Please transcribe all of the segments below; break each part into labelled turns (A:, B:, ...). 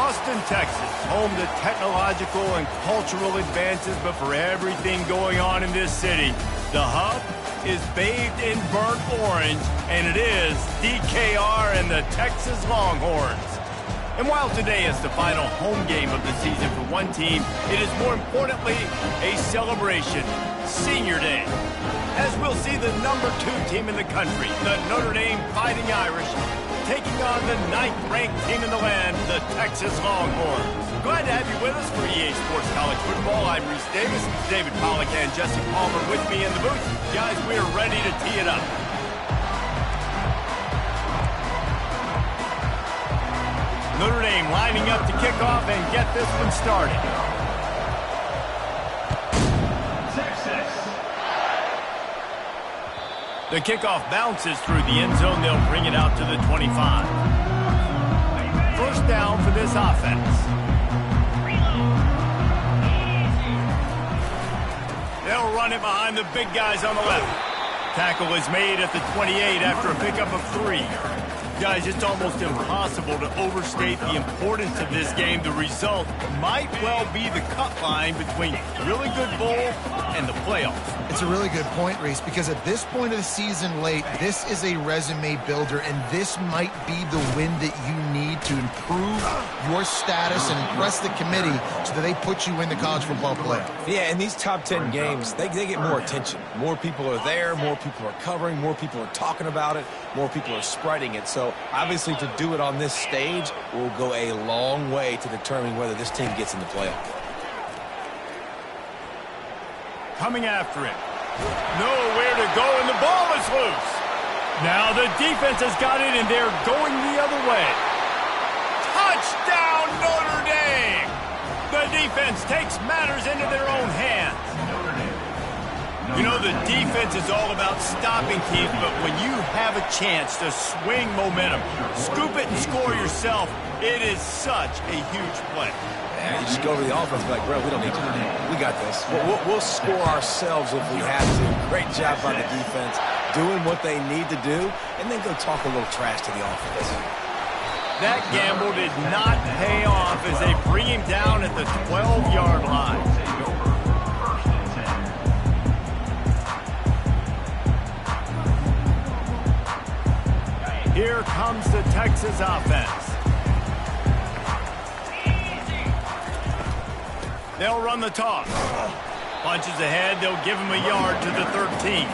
A: Austin, Texas, home to technological and cultural advances, but for everything going on in this city, the hub is bathed in burnt orange, and it is DKR and the Texas Longhorns. And while today is the final home game of the season for one team, it is more importantly a celebration, Senior Day. As we'll see the #2 team in the country, the Notre Dame Fighting Irish, taking on the 9th-ranked team in the land, the Texas Longhorns. Glad to have you with us for EA Sports College Football. I'm Reese Davis, David Pollack and Jesse Palmer with me in the booth. Guys, we are ready to tee it up. Notre Dame lining up to kick off and get this one started. The kickoff bounces through the end zone. They'll bring it out to the 25. First down for this offense. They'll run it behind the big guys on the left. Tackle is made at the 28 after a pickup of 3. Guys, it's almost impossible to overstate the importance of this game. The result might well be the cut line between really good bowl and the playoffs.
B: It's a really good point, Reese, because at this point of the season late, this is a resume builder, and this might be the win that you need to improve your status and impress the committee so that they put you in the college football playoff.
C: Yeah, in these top 10 games, they get more attention. More people are there, more people are covering, more people are talking about it, more people are spreading it. So obviously to do it on this stage will go a long way to determining whether this team gets in the playoff.
A: Coming after it. Nowhere to go, and the ball is loose. Now the defense has got it, and they're going the other way. Touchdown, Notre Dame! The defense takes matters into their own hands. You know, the defense is all about stopping teams, but when you have a chance to swing momentum, scoop it and score yourself, it is such a huge play.
C: Yeah, you just go to the offense and be like, bro, we don't need to. We got this. We'll score ourselves if we have to. Great job by the defense, doing what they need to do, and then go talk a little trash to the offense.
A: That gamble did not pay off as they bring him down at the 12-yard line. Here comes the Texas offense. They'll run the toss. Punches ahead, they'll give him a yard to the 13.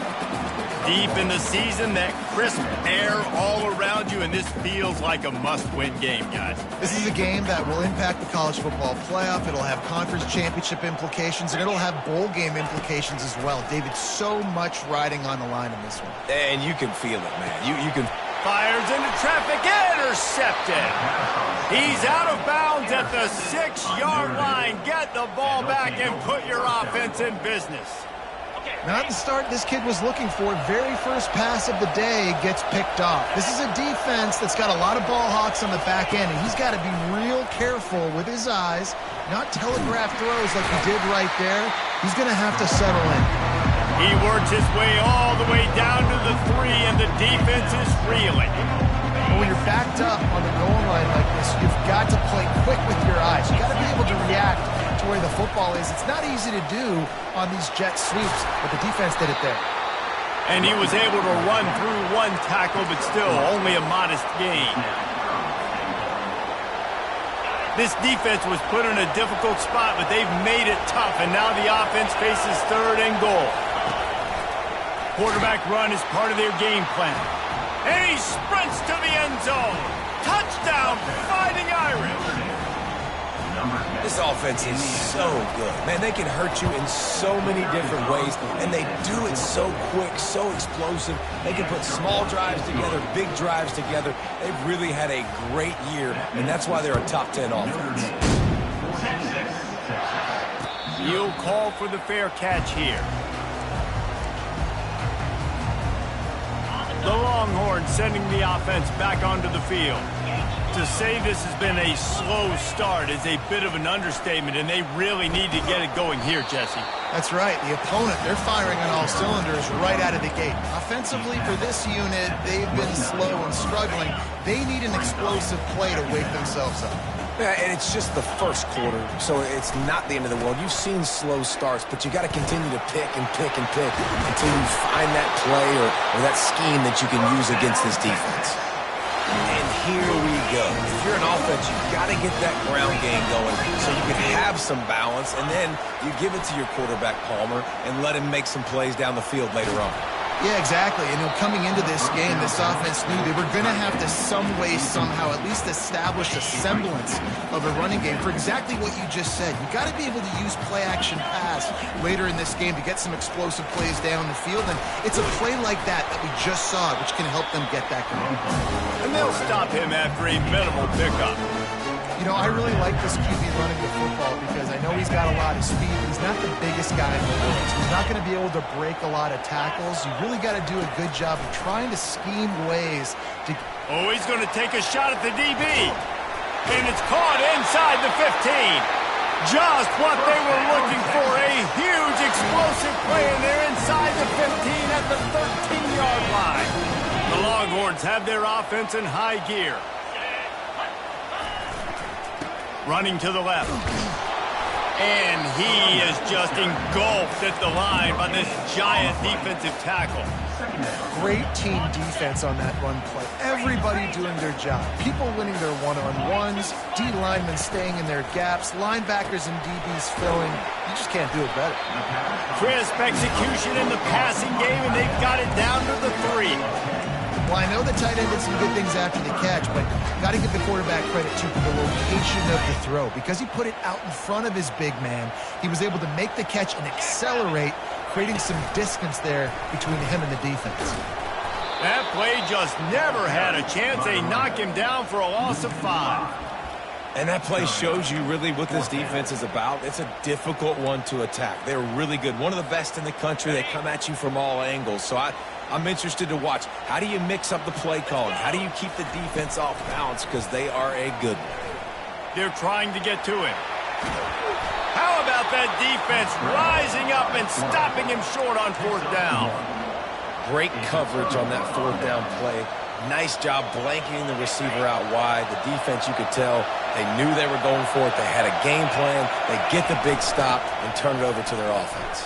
A: deep in the season, that crisp air all around you, and this feels like a must-win game, guys.
B: This is a game that will impact the college football playoff. It'll have conference championship implications, and it'll have bowl game implications as well. David, so much riding on the line in this one.
C: And you can feel it, man. You can...
A: Fires into traffic, intercepted. He's out of bounds at the 6-yard line. Get the ball back and put your offense in business.
B: Not the start this kid was looking for. Very first pass of the day gets picked off. This is a defense that's got a lot of ball hawks on the back end, and he's got to be real careful with his eyes, not telegraph throws like he did right there. He's going to have to settle in.
A: He works his way all the way down to the 3, and the defense is reeling.
B: When you're backed up on the goal line like this, you've got to play quick with your eyes. You've got to be able to react to where the football is. It's not easy to do on these jet sweeps, but the defense did it there.
A: And he was able to run through one tackle, but still only a modest gain. This defense was put in a difficult spot, but they've made it tough, and now the offense faces 3rd and goal. Quarterback run is part of their game plan. And he sprints to the end zone. Touchdown, Fighting Irish.
C: This offense is so good. Man, they can hurt you in so many different ways, and they do it so quick, so explosive. They can put small drives together, big drives together. They've really had a great year, and that's why they're a top 10 offense.
A: He'll call for the fair catch here. The Longhorns sending the offense back onto the field. To say this has been a slow start is a bit of an understatement, and they really need to get it going here, Jesse.
B: That's right. The opponent, they're firing on all cylinders right out of the gate. Offensively, for this unit, they've been slow and struggling. They need an explosive play to wake themselves up.
C: Yeah, and it's just the first quarter, so it's not the end of the world. You've seen slow starts, but you got to continue to pick and pick and pick until you find that play or that scheme that you can use against this defense. And here we go. If you're an offense, you've got to get that ground game going so you can have some balance, and then you give it to your quarterback, Palmer, and let him make some plays down the field later on.
B: Yeah, exactly. And coming into this game, this offense knew they were going to have to some way, somehow, at least establish a semblance of a running game for exactly what you just said. You got to be able to use play-action pass later in this game to get some explosive plays down the field. And it's a play like that we just saw, which can help them get that going.
A: And they'll stop him after a minimal pickup.
B: You know, I really like this QB running the football because I know he's got a lot of speed. He's not the biggest guy in the world, so he's not going to be able to break a lot of tackles. You really got to do a good job of trying to scheme ways to...
A: Oh, he's going to take a shot at the DB. And it's caught inside the 15. Just what they were looking for. A huge explosive play, and they're inside the 15 at the 13-yard line. The Longhorns have their offense in high gear. Running to the left. And he is just engulfed at the line by this giant defensive tackle.
B: Great team defense on that run play. Everybody doing their job. People winning their one-on-ones, D linemen staying in their gaps, linebackers and DBs filling. You just can't do it better.
A: Crisp execution in the passing game, and they've got it down to the 3.
B: Well, I know the tight end did some good things after the catch, but got to give the quarterback credit, too, for the location of the throw. Because he put it out in front of his big man, he was able to make the catch and accelerate, creating some distance there between him and the defense.
A: That play just never had a chance. They knock him down for a loss of 5.
C: And that play shows you really what this defense is about. It's a difficult one to attack. They're really good. One of the best in the country. They come at you from all angles. So I'm interested to watch. How do you mix up the play calling? How do you keep the defense off balance? Because they are a good one.
A: They're trying to get to him. How about that defense rising up and stopping him short on 4th down?
C: Great coverage on that 4th down play. Nice job blanketing the receiver out wide. The defense, you could tell, they knew they were going for it. They had a game plan. They get the big stop and turn it over to their offense.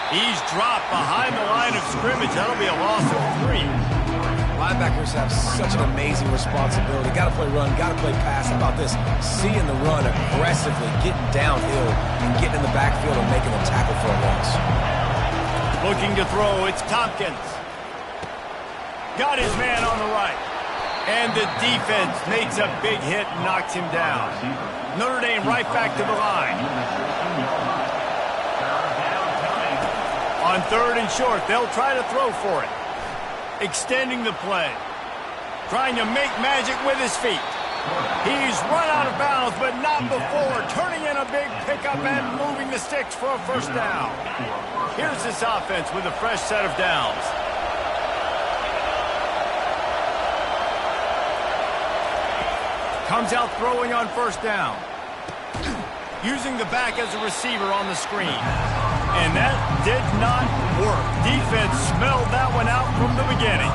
A: He's dropped behind the line of scrimmage. That'll be a loss of 3.
C: Linebackers have such an amazing responsibility. Got to play run, got to play pass. How about this? Seeing the run aggressively, getting downhill, and getting in the backfield and making a tackle for a loss.
A: Looking to throw, it's Tompkins. Got his man on the right. And the defense makes a big hit and knocks him down. Notre Dame right back to the line. On 3rd and short, they'll try to throw for it. Extending the play. Trying to make magic with his feet. He's run out of bounds, but not before. Turning in a big pickup and moving the sticks for a first down. Here's this offense with a fresh set of downs. Comes out throwing on first down. Using the back as a receiver on the screen. And that did not work. Defense smelled that one out from the beginning.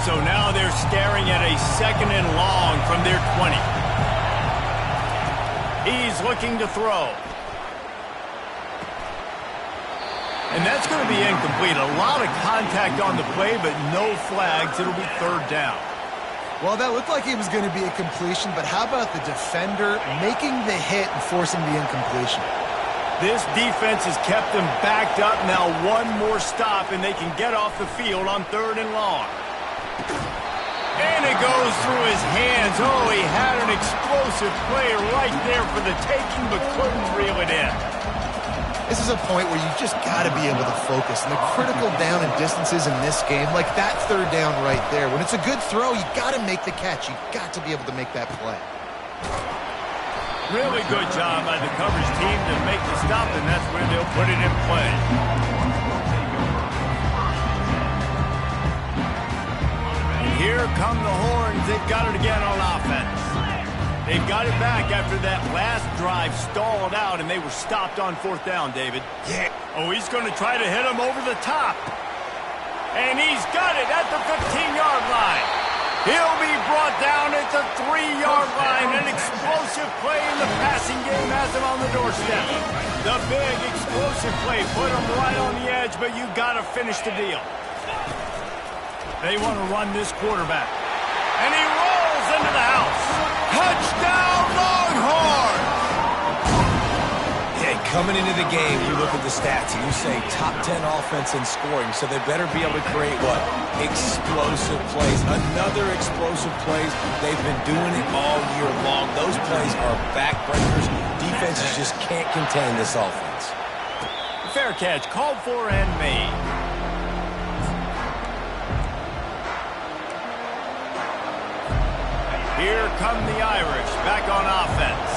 A: So now they're staring at a 2nd and long from their 20. He's looking to throw. And that's going to be incomplete. A lot of contact on the play, but no flags. It'll be 3rd down.
B: Well, that looked like it was going to be a completion, but how about the defender making the hit and forcing the incompletion?
A: This defense has kept them backed up. Now one more stop, and they can get off the field on 3rd and long. And it goes through his hands. Oh, he had an explosive play right there for the taking, but couldn't reel it in.
B: This is a point where you just got to be able to focus. And the critical down and distances in this game, like that 3rd down right there, when it's a good throw, you got to make the catch. You got to be able to make that play.
A: Really good job by the coverage team to make the stop, and that's where they'll put it in play. And here come the horns. They've got it again on offense. They've got it back after that last drive stalled out, and they were stopped on 4th down, David.
B: Yeah.
A: Oh, he's going to try to hit him over the top. And he's got it at the 15-yard line. He'll be brought down at the 3-yard line. An explosive play in the passing game has him on the doorstep. The big explosive play put him right on the edge, but you got to finish the deal. They want to run this quarterback. And he rolls into the house. Touchdown, Longhorns!
C: Yeah, coming into the game, you look at the stats and you say top 10 offense in scoring, so they better be able to create what? Explosive plays. Another explosive plays. They've been doing it all year long. Those plays are backbreakers. Defenses just can't contain this offense.
A: Fair catch, called for and made. Here come the Irish, back on offense.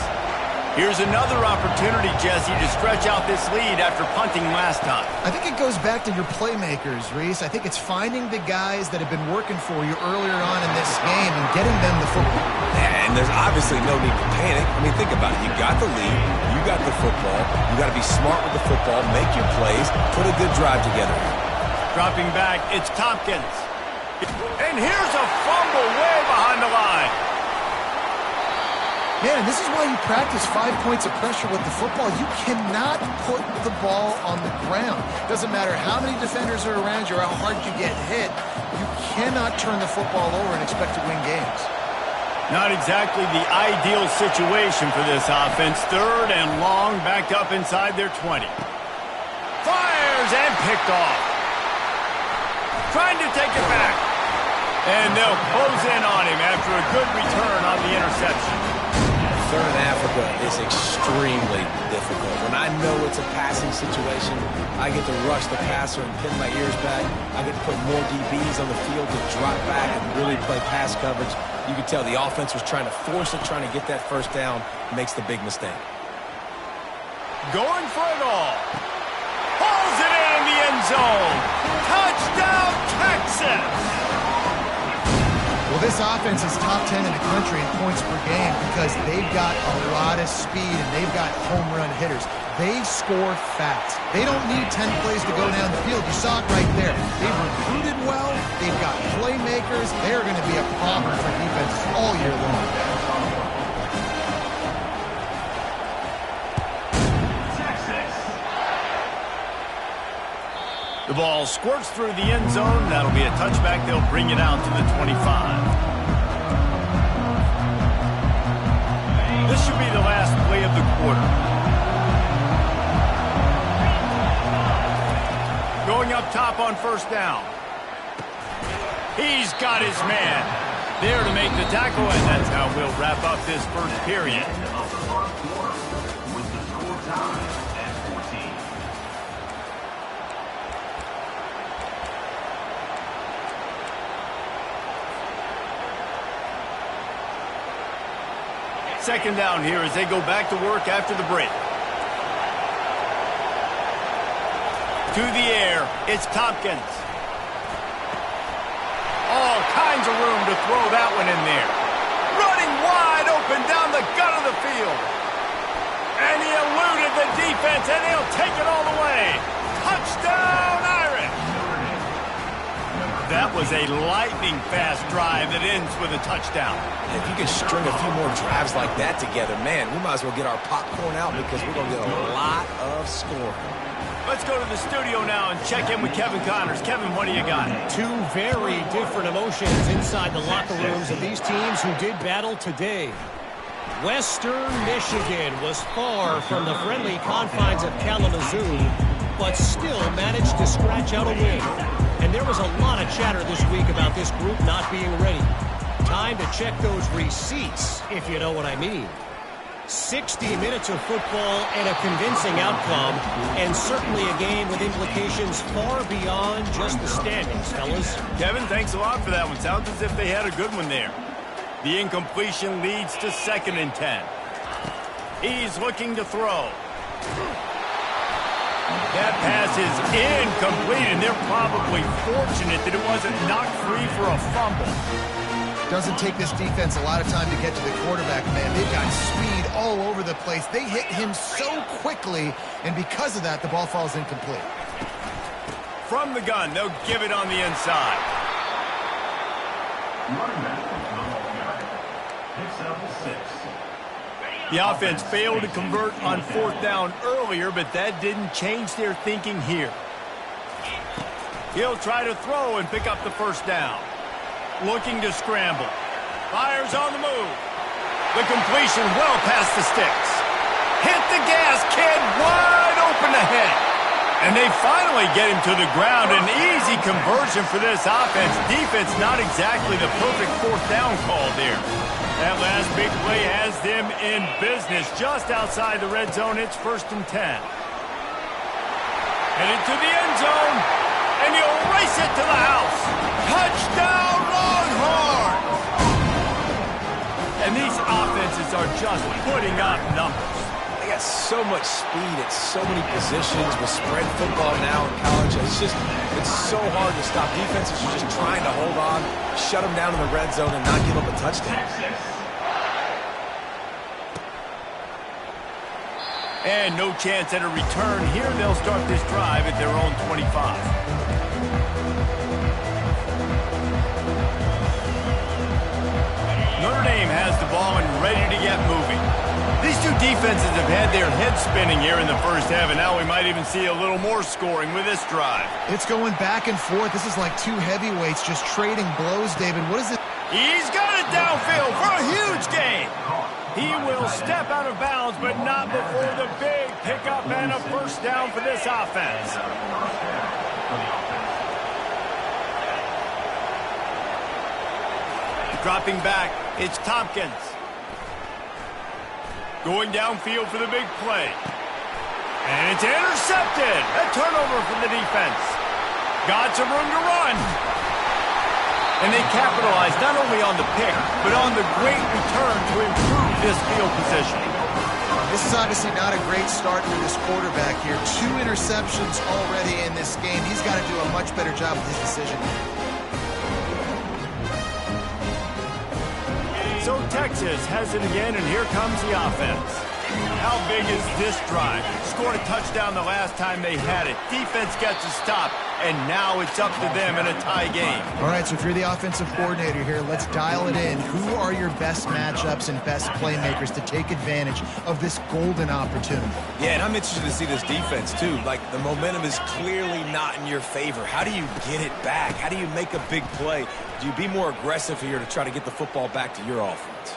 A: Here's another opportunity, Jesse, to stretch out this lead after punting last time.
B: I think it goes back to your playmakers, Reese. I think it's finding the guys that have been working for you earlier on in this game and getting them the football.
C: And there's obviously no need to panic. I mean, think about it. You got the lead. You got the football. You got to be smart with the football, make your plays, put a good drive together.
A: Dropping back, it's Tompkins. And here's a fumble way behind the line.
B: Man, this is why you practice 5 points of pressure with the football. You cannot put the ball on the ground. Doesn't matter how many defenders are around you or how hard you get hit. You cannot turn the football over and expect to win games.
A: Not exactly the ideal situation for this offense. 3rd and long, backed up inside their 20. Fires and picked off. Trying to take it back. And they'll close in on him after a good return on the interception.
C: 3rd in Africa is extremely difficult. When I know it's a passing situation, I get to rush the passer and pin my ears back. I get to put more DBs on the field to drop back and really play pass coverage. You can tell the offense was trying to force it, trying to get that first down, makes the big mistake.
A: Going for it all. Pulls it in the end zone. Touchdown, Texas!
B: Well, this offense is top 10 in the country in points per game because they've got a lot of speed and they've got home run hitters. They score fast. They don't need 10 plays to go down the field. You saw it right there. They've recruited well. They've got playmakers. They're going to be a problem for defenses all year long.
A: The ball squirts through the end zone. That'll be a touchback. They'll bring it out to the 25. This should be the last play of the quarter. Going up top on first down. He's got his man there to make the tackle, and that's how we'll wrap up this first period.
D: End of the first quarter with the score tied at 14.
A: Second down here as they go back to work after the break. To the air, it's Tompkins. All kinds of room to throw that one in there. Running wide open down the gut of the field. And he eluded the defense, and he'll take it all the way. Touchdown, Irish! That was a lightning-fast drive that ends with a touchdown.
C: If you can string a few more drives like that together, man, we might as well get our popcorn out because we're going to get a lot of scoring.
A: Let's go to the studio now and check in with Kevin Connors. Kevin, what do you got?
E: Two very different emotions inside the locker rooms of these teams who did battle today. Western Michigan was far from the friendly confines of Kalamazoo, but still managed to scratch out a win. And there was a lot of chatter this week about this group not being ready. Time to check those receipts, if you know what I mean. 60 minutes of football and a convincing outcome, and certainly a game with implications far beyond just the standings, fellas.
A: Kevin, thanks a lot for that one. Sounds as if they had a good one there. The incompletion leads to 2nd and 10. He's looking to throw. That pass is incomplete, and they're probably fortunate that it wasn't knocked free for a fumble.
B: Doesn't take this defense a lot of time to get to the quarterback, man. They've got speed all over the place. They hit him so quickly, and because of that, the ball falls incomplete.
A: From the gun, they'll give it on the inside. The offense failed to convert on 4th down earlier, but that didn't change their thinking here. He'll try to throw and pick up the first down. Looking to scramble. Fires on the move. The completion well past the sticks. Hit the gas, kid, wide open ahead. And they finally get him to the ground. An easy conversion for this offense. Defense not exactly the perfect 4th down call there. That last big play has them in business just outside the red zone. It's 1st and 10. Headed to the end zone. And he'll race it to the house. Touchdown, Longhorns! And these offenses are just putting up numbers.
C: They got so much speed at so many positions with spread football now in college. It's so hard to stop. Defenses are just trying to hold on, shut them down in the red zone, and not give up a touchdown.
A: And no chance at a return here. They'll start this drive at their own 25. Notre Dame has the ball and ready to get moving. These two defenses have had their heads spinning here in the first half, and now we might even see a little more scoring with this drive.
B: It's going back and forth. This is like two heavyweights just trading blows, David. What is it?
A: He's got it downfield for a huge gain. He will step out of bounds, but not before the big pickup and a first down for this offense. Dropping back, it's Tompkins. Going downfield for the big play. And it's intercepted. A turnover from the defense. Got some room to run. And they capitalized not only on the pick, but on the great return to improve this field position.
B: This is obviously not a great start for this quarterback here. 2 interceptions already in this game. He's got to do a much better job with his decision.
A: So Texas has it again, and here comes the offense. How big is this drive? Scored a touchdown the last time they had it. Defense gets a stop, and now it's up to them in a tie game.
B: All right, so if you're the offensive coordinator here, let's dial it in. Who are your best matchups and best playmakers to take advantage of this golden opportunity?
C: Yeah, and I'm interested to see this defense, too. Like, the momentum is clearly not in your favor. How do you get it back? How do you make a big play? Do you be more aggressive here to try to get the football back to your offense?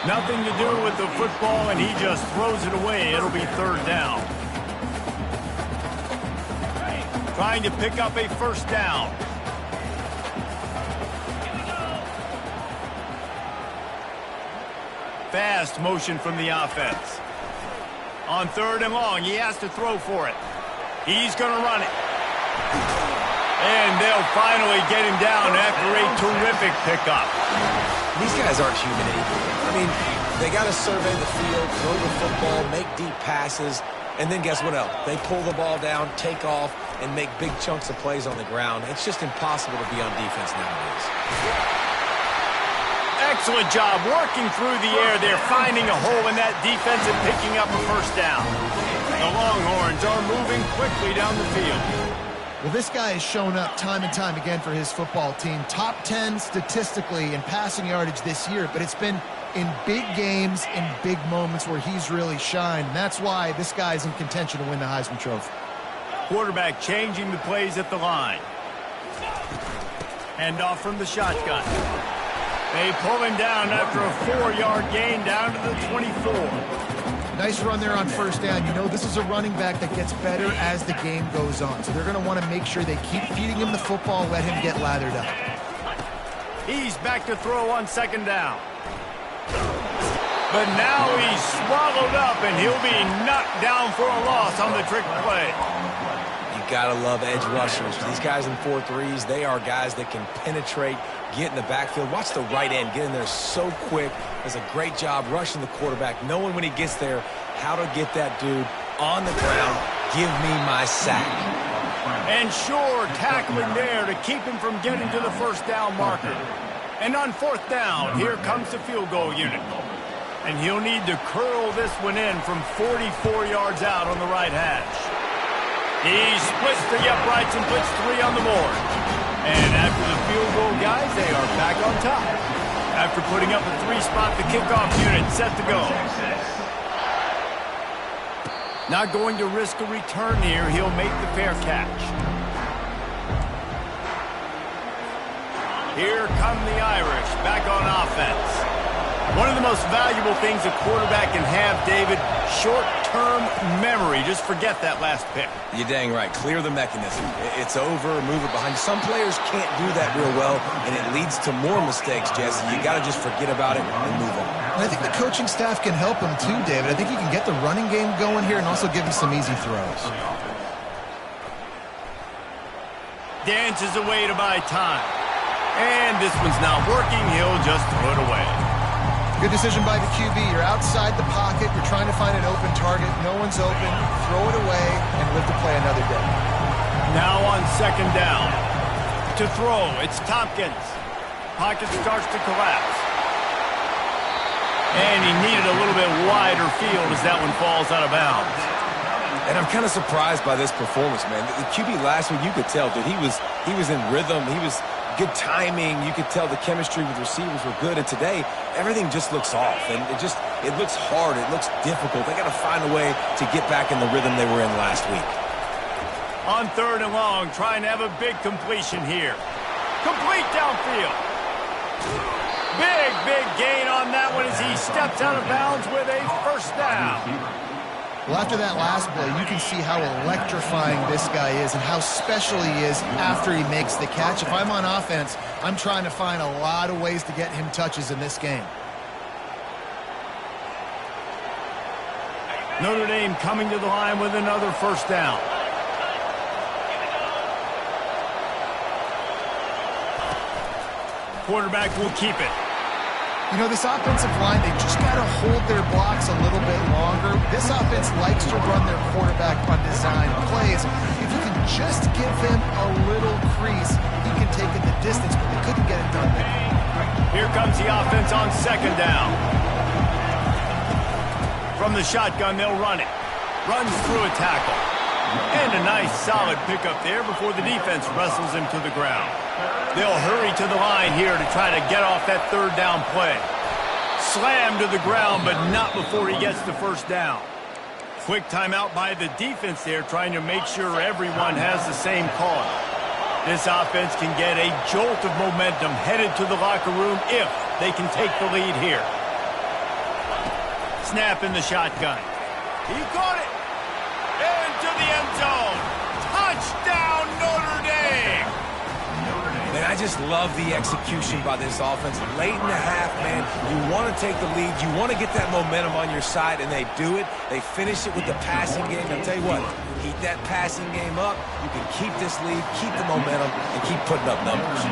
A: Nothing to do with the football, and he just throws it away. It'll be 3rd down. trying to pick up a first down. Fast motion from the offense. On 3rd and long, he has to throw for it. He's going to run it. And they'll finally get him down after a terrific pickup.
C: These guys aren't human anymore. I mean, they got to survey the field, throw the football, make deep passes, and then guess what else? They pull the ball down, take off, and make big chunks of plays on the ground. It's just impossible to be on defense nowadays.
A: Excellent job working through the air there, finding a hole in that defense and picking up a first down. The Longhorns are moving quickly down the field.
B: Well, this guy has shown up time and time again for his football team. Top 10 statistically in passing yardage this year, but it's been in big games, in big moments where he's really shined. And that's why this guy's in contention to win the Heisman Trophy.
A: Quarterback changing the plays at the line. Hand off from the shotgun. They pull him down after a 4-yard gain down to the 24.
B: Nice run there on first down. You know this is a running back that gets better as the game goes on. So they're going to want to make sure they keep feeding him the football, let him get lathered up.
A: He's back to throw on 2nd down. But now he's swallowed up, and he'll be knocked down for a loss on the trick play.
C: You gotta love edge rushers. These guys in 4-3s, they are guys that can penetrate, get in the backfield. Watch the right end get in there so quick. Does a great job rushing the quarterback, knowing when he gets there how to get that dude on the ground. Give me my sack.
A: And sure, tackling there to keep him from getting to the first down marker. And on 4th down, here comes the field goal unit. And he'll need to curl this one in from 44 yards out on the right hash. He splits the uprights and puts 3 on the board. And after the field goal, guys, they are back on top. After putting up a 3-spot, the kickoff unit set to go. Not going to risk a return here. He'll make the fair catch. Here come the Irish back on offense. One of the most valuable things a quarterback can have, David, short-term memory. Just forget that last pick.
C: You're dang right. Clear the mechanism. It's over, move it behind you. Some players can't do that real well, and it leads to more mistakes, Jesse. You got to just forget about it and move on.
B: And I think the coaching staff can help him too, David. I think he can get the running game going here and also give him some easy throws.
A: Dances away to buy time. And this one's not working. He'll just throw it away.
B: Good decision by the QB. You're outside the pocket. You're trying to find an open target. No one's open. Throw it away and live to play another day.
A: Now on 2nd down. To throw, it's Tompkins. Pocket starts to collapse. And he needed a little bit wider field as that one falls out of bounds.
C: And I'm kind of surprised by this performance, man. The QB last week, you could tell, dude, he was in rhythm. He was good timing. You could tell the chemistry with receivers were good. And today, everything just looks off. And it looks hard. It looks difficult. They got to find a way to get back in the rhythm they were in last week.
A: On 3rd and long, trying to have a big completion here. Complete downfield. Big gain on that one as he steps out of bounds with a first down.
B: Well, after that last play, you can see how electrifying this guy is and how special he is after he makes the catch. If I'm on offense, I'm trying to find a lot of ways to get him touches in this game.
A: Notre Dame coming to the line with another first down. Quarterback will keep it.
B: You know, this offensive line, they just got to hold their blocks a little bit longer. This offense likes to run their quarterback on design plays. If you can just give him a little crease, he can take it the distance, but they couldn't get it done there.
A: Here comes the offense on 2nd down. From the shotgun, they'll run it. Runs through a tackle. And a nice solid pickup there before the defense wrestles him to the ground. They'll hurry to the line here to try to get off that 3rd down play. Slammed to the ground, but not before he gets the first down. Quick timeout by the defense there, trying to make sure everyone has the same call. This offense can get a jolt of momentum headed to the locker room if they can take the lead here. Snap in the shotgun. He caught it. Into the end zone. Touchdown,
C: I just love the execution by this offense. Late in the half, man, you want to take the lead. You want to get that momentum on your side, and they do it. They finish it with the passing game. I'll tell you what, keep that passing game up. You can keep this lead, keep the momentum, and keep putting up numbers.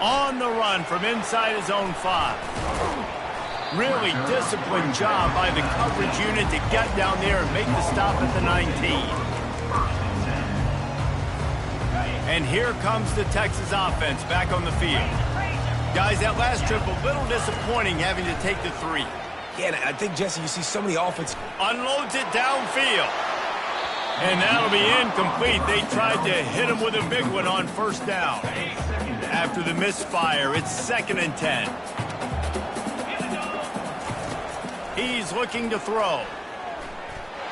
A: On the run from inside his own 5. Really disciplined job by the coverage unit to get down there and make the stop at the 19. And here comes the Texas offense back on the field. Guys, that last trip a little disappointing having to take the 3.
C: Yeah, I think, Jesse, you see so many offense.
A: Unloads it downfield. And that'll be incomplete. They tried to hit him with a big one on first down. After the misfire, it's 2nd and 10. He's looking to throw.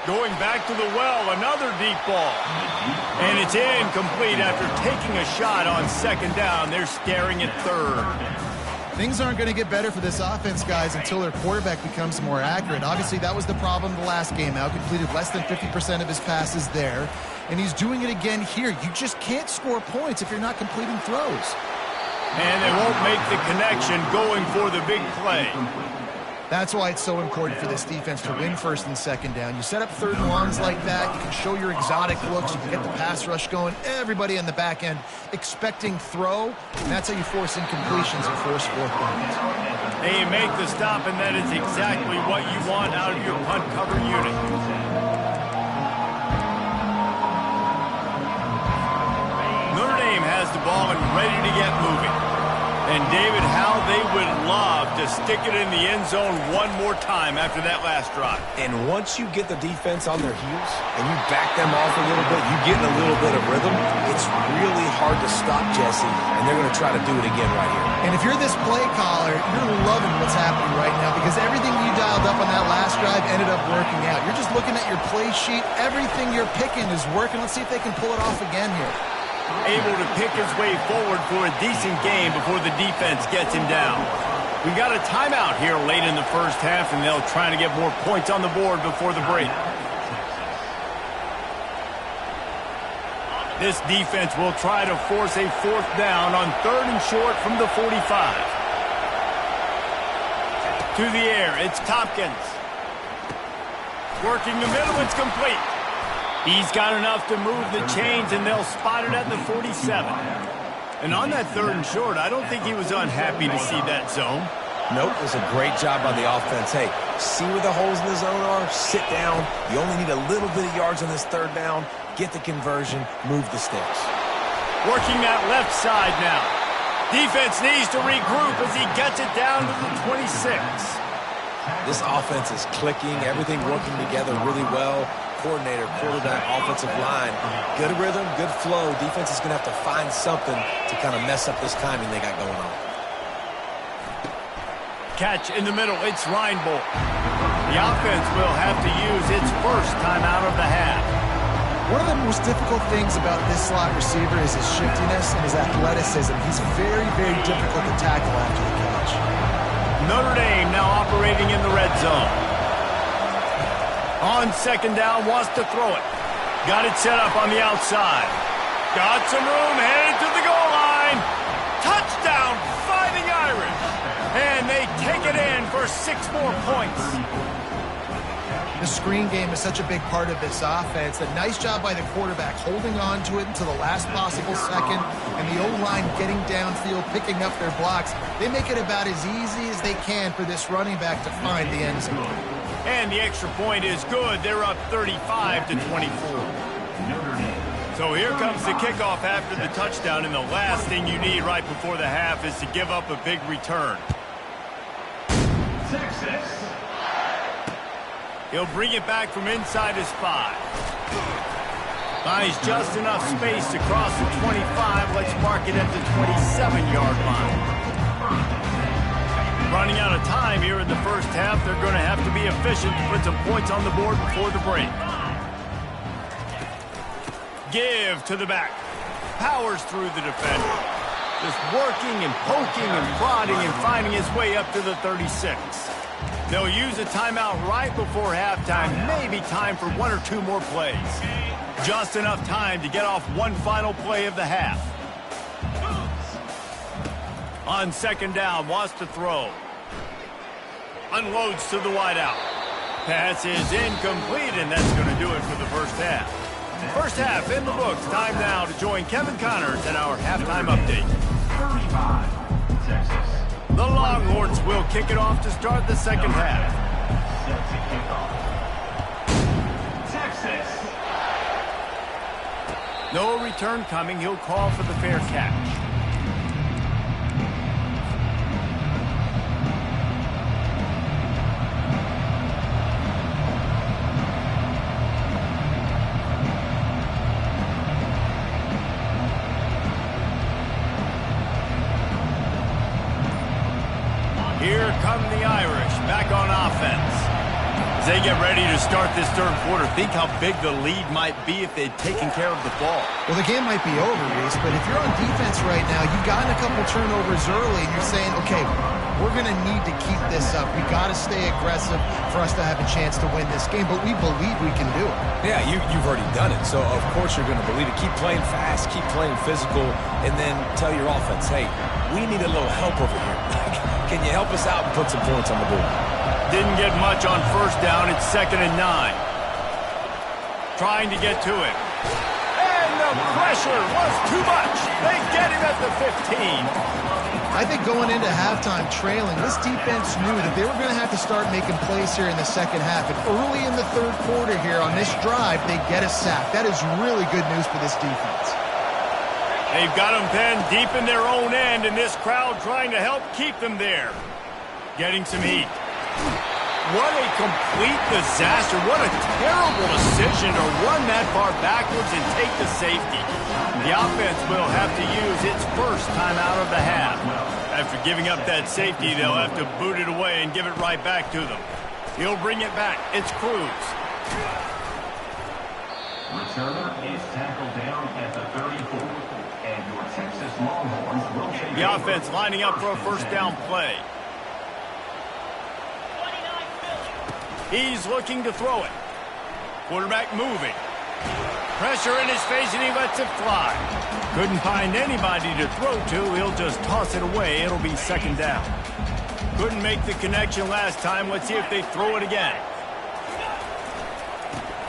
A: Going back to the well, another deep ball. And it's incomplete after taking a shot on 2nd down. They're staring at 3rd.
B: Things aren't going to get better for this offense, guys, until their quarterback becomes more accurate. Obviously, that was the problem the last game out. Completed less than 50% of his passes there. And he's doing it again here. You just can't score points if you're not completing throws.
A: And they won't make the connection going for the big play.
B: That's why it's so important for this defense to win 1st and 2nd down. You set up 3rd and longs like that, you can show your exotic looks, you can get the pass rush going, everybody on the back end expecting throw, and that's how you force incompletions and force 4 points.
A: They make the stop, and that is exactly what you want out of your punt cover unit. Notre Dame has the ball and ready to get moving. And, David, how they would love to stick it in the end zone one more time after that last drive.
C: And once you get the defense on their heels and you back them off a little bit, you get in a little bit of rhythm, it's really hard to stop, Jesse, and they're going to try to do it again right here.
B: And if you're this play caller, you're loving what's happening right now because everything you dialed up on that last drive ended up working out. You're just looking at your play sheet. Everything you're picking is working. Let's see if they can pull it off again here.
A: Able to pick his way forward for a decent game before the defense gets him down. We got a timeout here late in the first half, and they'll try to get more points on the board before the break. This defense will try to force a 4th down on 3rd and short from the 45. To the air, it's Tompkins. Working the middle, it's complete. He's got enough to move the chains, and they'll spot it at the 47. And on that 3rd and short, I don't think he was unhappy to see that zone.
C: Nope, it was a great job by the offense. Hey, see where the holes in the zone are? Sit down. You only need a little bit of yards on this 3rd down. Get the conversion. Move the sticks.
A: Working that left side now. Defense needs to regroup as he gets it down to the 26.
C: This offense is clicking. Everything working together really well. Coordinator, quarterback, offensive line. Good rhythm, good flow. Defense is going to have to find something to kind of mess up this timing they got going on.
A: Catch in the middle. It's Reinbold. The offense will have to use its first timeout of the half.
B: One of the most difficult things about this slot receiver is his shiftiness and his athleticism. He's very, very difficult to tackle after the catch.
A: Notre Dame now operating in the red zone. On 2nd down, wants to throw it. Got it set up on the outside. Got some room, headed to the goal line. Touchdown, Fighting Irish. And they take it in for 6 more points.
B: The screen game is such a big part of this offense. A nice job by the quarterback holding on to it until the last possible second, and the O-line getting downfield, picking up their blocks. They make it about as easy as they can for this running back to find the end zone.
A: And the extra point is good. They're up 35-24. So here comes the kickoff after the touchdown, and the last thing you need right before the half is to give up a big return. He'll bring it back from inside his 5. Finds just enough space to cross the 25. Let's mark it at the 27-yard line. Running out of time here in the first half. They're going to have to be efficient to put some points on the board before the break. Give to the back. Powers through the defender. Just working and poking and prodding and finding his way up to the 36. They'll use a timeout right before halftime. Maybe time for 1 or 2 more plays. Just enough time to get off one final play of the half. On second down, wants to throw. Unloads to the wideout. Pass is incomplete, and that's going to do it for the first half. First half in the books. Time now to join Kevin Connors in our halftime update.
D: 35, Texas.
A: The Longhorns will kick it off to start the second half.
D: Set to kick off. Texas.
A: No return coming. He'll call for the fair catch. Here come the Irish back on offense. As they get ready to start this third quarter, think how big the lead might be if they'd taken care of the ball.
B: Well, the game might be over, Reese, but if you're on defense right now, you've gotten a couple turnovers early, and you're saying, okay, we're going to need to keep this up. We got to stay aggressive for us to have a chance to win this game, but we believe we can do it.
C: Yeah, you've already done it, so of course you're going to believe it. Keep playing fast, keep playing physical, and then tell your offense, hey, we need a little help over here. Can you help us out and put some points on the board?
A: Didn't get much on first down. It's 2nd and 9. Trying to get to it. And the pressure was too much. They get him at the 15.
B: I think going into halftime trailing, this defense knew that they were going to have to start making plays here in the second half. And early in the third quarter here on this drive, they get a sack. That is really good news for this defense.
A: They've got them pinned deep in their own end, and this crowd trying to help keep them there. Getting some heat. What a complete disaster. What a terrible decision to run that far backwards and take the safety. The offense will have to use its first time out of the half. After giving up that safety, they'll have to boot it away and give it right back to them. He'll bring it back. It's Cruz.
D: Returner is tackled down at the 34. And your Texas Longhorns will take
A: The offense lining up for a first down play. He's looking to throw it. Quarterback moving. Pressure in his face, and he lets it fly. Couldn't find anybody to throw to. He'll just toss it away. It'll be 2nd down. Couldn't make the connection last time. Let's see if they throw it again.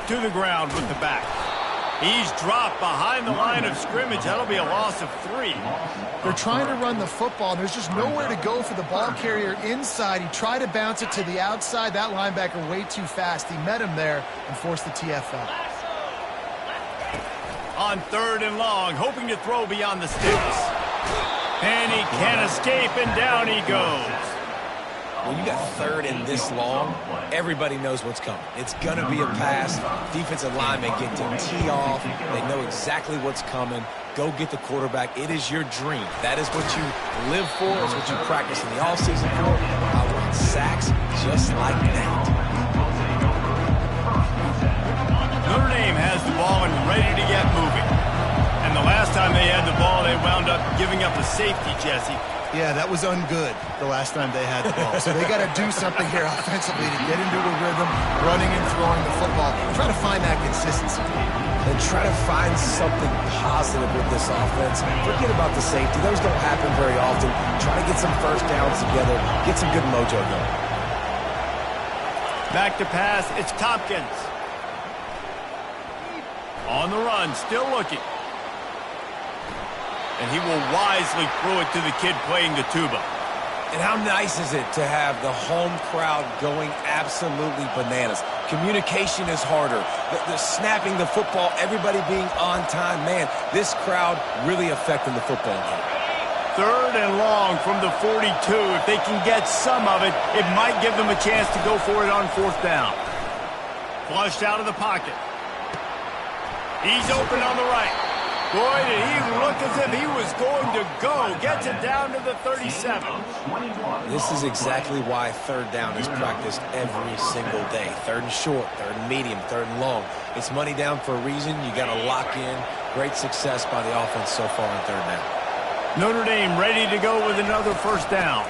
A: To the ground with the back. He's dropped behind the line of scrimmage. That'll be a loss of 3.
B: They're trying to run the football, and there's just nowhere to go for the ball carrier inside. He tried to bounce it to the outside. That linebacker way too fast. He met him there and forced the TFL.
A: On 3rd and long, hoping to throw beyond the sticks. And he can't escape, and down he goes.
C: When you got 3rd and this long, everybody knows what's coming. It's going to be a pass. Defensive linemen get to tee off. They know exactly what's coming. Go get the quarterback. It is your dream. That is what you live for. It's what you practice in the offseason for. I want sacks just like that.
A: Notre Dame has the ball and ready to get moving. And the last time they had the ball, they wound up giving up a safety, Jesse.
B: Yeah, that was ungood the last time they had the ball. So they got to do something here offensively to get into a rhythm, running and throwing the football. Try to find that consistency.
C: And try to find something positive with this offense. Forget about the safety. Those don't happen very often. Try to get some first downs together. Get some good mojo going.
A: Back to pass. It's Tompkins. On the run, still looking. And he will wisely throw it to the kid playing the tuba.
C: And how nice is it to have the home crowd going absolutely bananas? Communication is harder. The snapping the football, everybody being on time. Man, this crowd really affecting the football game.
A: 3rd and long from the 42. If they can get some of it, it might give them a chance to go for it on 4th down. Flushed out of the pocket. He's open on the right. Boy, did he look as if he was going to go. Gets it down to the 37.
C: This is exactly why 3rd down is practiced every single day. 3rd and short, 3rd and medium, 3rd and long. It's money down for a reason. You got to lock in. Great success by the offense so far on 3rd down.
A: Notre Dame ready to go with another first down.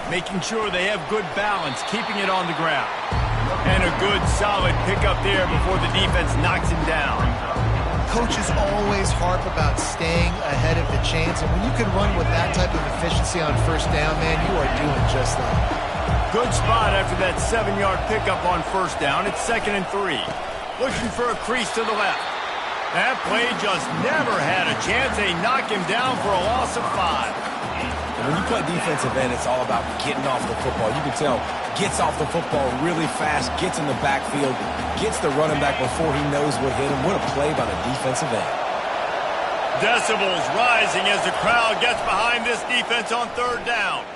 A: making sure they have good balance, keeping it on the ground. And a good, solid pickup there before the defense knocks him down.
B: Coaches always harp about staying ahead of the chains, and when you can run with that type of efficiency on first down, man, you are doing just that.
A: Good spot after that 7-yard pickup on first down. It's 2nd and 3. Looking for a crease to the left. That play just never had a chance. They knock him down for a loss of 5.
C: And when you play defensive end, it's all about getting off the football. You can tell, gets off the football really fast, gets in the backfield, gets the running back before he knows what hit him. What a play by the defensive end.
A: Decibels rising as the crowd gets behind this defense on 3rd down.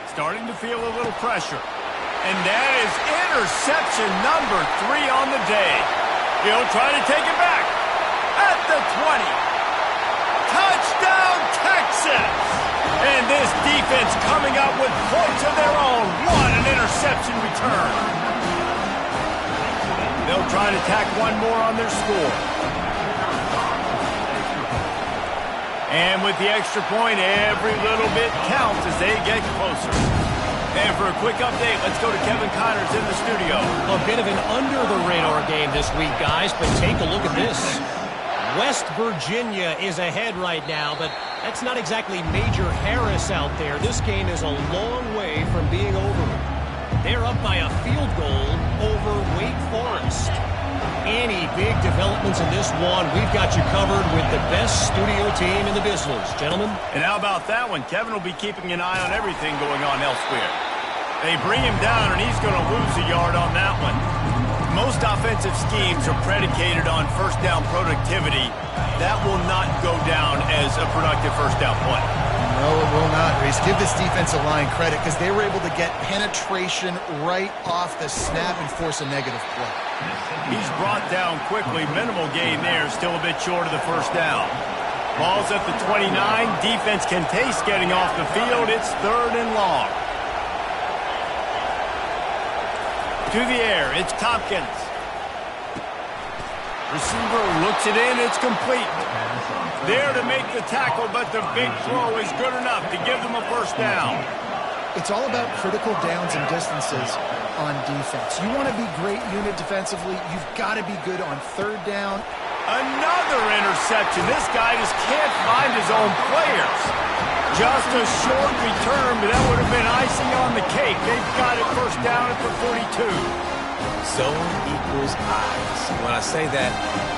A: Starting to feel a little pressure. And that is interception number 3 on the day. He'll try to take it back at the 20. Touchdown, Texas! And this defense coming up with points of their own. What an interception return. They'll try to tack one more on their score. And with the extra point, every little bit counts as they get closer. And for a quick update, let's go to Kevin Connors in the studio.
E: A bit of an under-the-radar game this week, guys, but take a look at this. West Virginia is ahead right now, but that's not exactly Major Harris out there. This game is a long way from being over. They're up by a field goal over Wake Forest. Any big developments in this one, we've got you covered with the best studio team in the business, gentlemen.
A: And how about that one? Kevin will be keeping an eye on everything going on elsewhere. They bring him down, and he's going to lose a yard on that one. Most offensive schemes are predicated on first down productivity. That will not go down as a productive first down play.
B: No, it will not, Reese. Give this defensive line credit because they were able to get penetration right off the snap and force a negative play.
A: He's brought down quickly. Minimal gain there. Still a bit short of the first down. Ball's at the 29. Defense can taste getting off the field. It's 3rd and long. To the air. It's Tompkins. Receiver looks it in. It's complete. There to make the tackle, but the big throw is good enough to give them a first down.
B: It's all about critical downs and distances on defense. You want to be great unit defensively, you've got to be good on 3rd down.
A: Another interception. This guy just can't find his own players. Just a short return, but that would have been icing on the cake. They've got it first down at the 42.
C: Zone equals eyes. When I say that,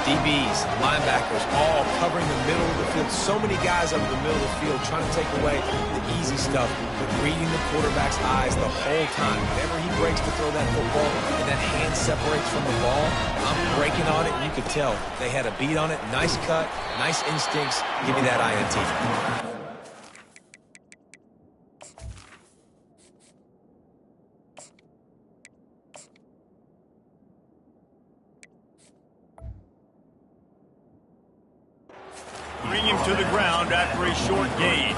C: DBs, linebackers, all covering the middle of the field. So many guys over the middle of the field trying to take away the easy stuff, but reading the quarterback's eyes the whole time. Whenever he breaks to throw that football and that hand separates from the ball, I'm breaking on it, and you could tell they had a beat on it. Nice cut, nice instincts. Give me that INT.
A: Bring him to the ground after a short gain.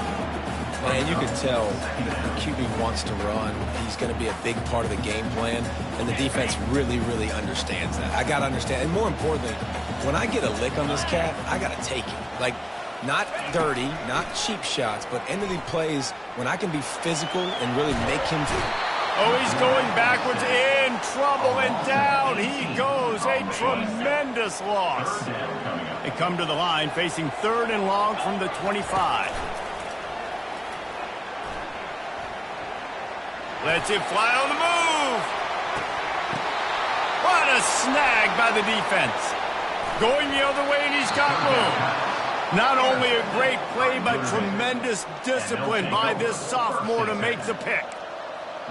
C: Man, you can tell the QB wants to run. He's going to be a big part of the game plan, and the defense really, really understands that. I got to understand, and more importantly, when I get a lick on this cat, I got to take it. Like, not dirty, not cheap shots, but end of the plays when I can be physical and really make him.
A: Oh, he's going backwards, in trouble, and down he goes. A tremendous loss. They come to the line facing 3rd and long from the 25. Lets it fly on the move. What a snag by the defense. Going the other way, and he's got room. Not only a great play, but tremendous discipline by this sophomore to make the pick.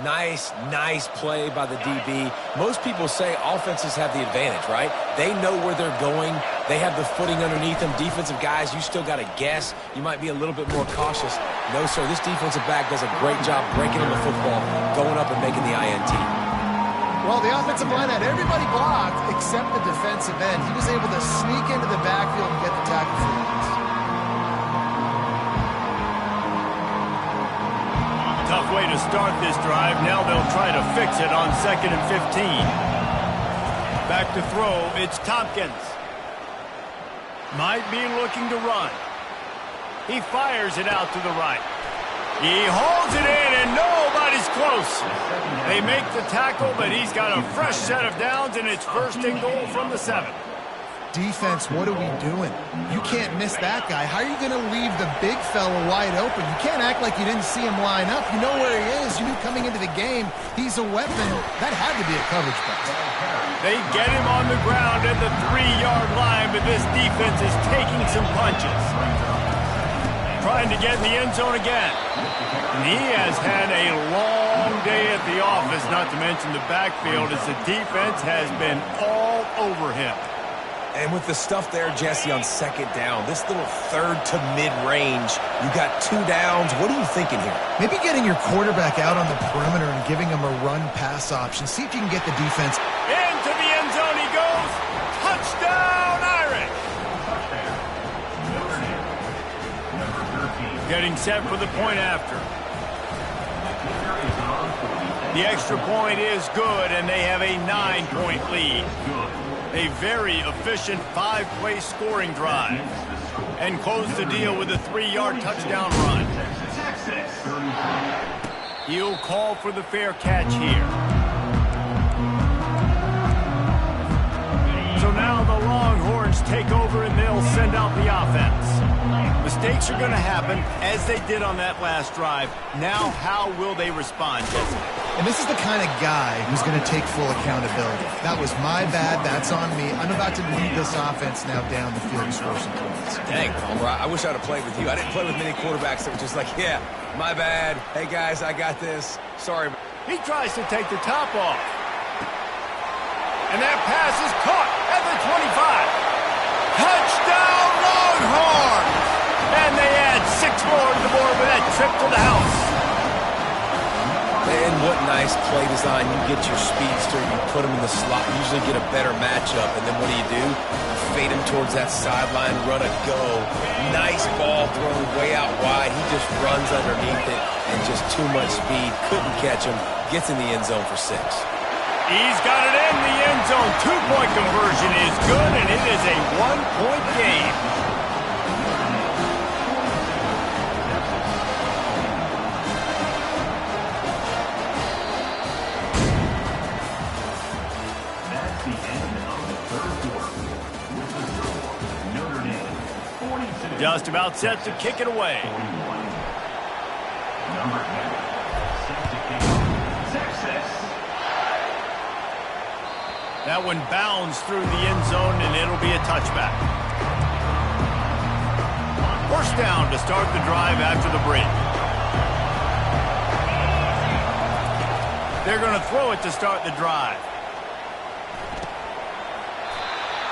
C: Nice, nice play by the DB. Most people say offenses have the advantage, right? They know where they're going. They have the footing underneath them. Defensive guys, you still got to guess. You might be a little bit more cautious. No, sir, this defensive back does a great job breaking on the football, going up and making the INT.
B: Well, the offensive line had everybody blocked except the defensive end. He was able to sneak into the backfield and get the tackle for once.
A: Tough way to start this drive. Now they'll try to fix it on 2nd and 15. Back to throw. It's Tompkins. Might be looking to run. He fires it out to the right. He holds it in, and nobody's close. They make the tackle, but he's got a fresh set of downs, and it's first and goal from the 7.
B: Defense, what are we doing? You can't miss that guy. How are you going to leave the big fella wide open? You can't act like you didn't see him line up. You know where he is. You knew coming into the game he's a weapon. That had to be a coverage play.
A: They get him on the ground at the 3-yard line, but this defense is taking some punches. Trying to get in the end zone again. And he has had a long day at the office, not to mention the backfield, as the defense has been all over him.
C: And with the stuff there, Jesse, on second down, this little third to mid-range, you got 2 downs. What are you thinking here?
B: Maybe getting your quarterback out on the perimeter and giving him a run-pass option. See if you can get the defense.
A: Into the end zone he goes. Touchdown, Irish. Getting set for the point after. The extra point is good, and they have a 9-point lead. A very efficient 5-play scoring drive. And close the deal with a 3-yard touchdown run. He'll call for the fair catch here. So now the Longhorns take over and they'll send out the offense. Mistakes are going to happen, as they did on that last drive. Now, how will they respond, Jesse?
B: And this is the kind of guy who's going to take full accountability. That was my bad. That's on me. I'm about to lead this offense now down the field and score some points.
C: Dang, Palmer, I wish I'd have played with you. I didn't play with many quarterbacks that were just like, yeah, my bad. Hey, guys, I got this. Sorry.
A: He tries to take the top off. And that pass is caught at the 25. Touchdown, Longhorns! And they add 6 more to the board with that trip to the house.
C: And what nice play design. You get your speedster, you put him in the slot, usually get a better matchup, and then what do? You fade him towards that sideline, run a go. Nice ball thrown way out wide. He just runs underneath it, and just too much speed. Couldn't catch him. Gets in the end zone for 6.
A: He's got it in the end zone. 2-point conversion is good, and it is a 1-point game. Just about set to kick it away. That one bounds through the end zone, and it'll be a touchback. First down to start the drive after the break. They're going to throw it to start the drive.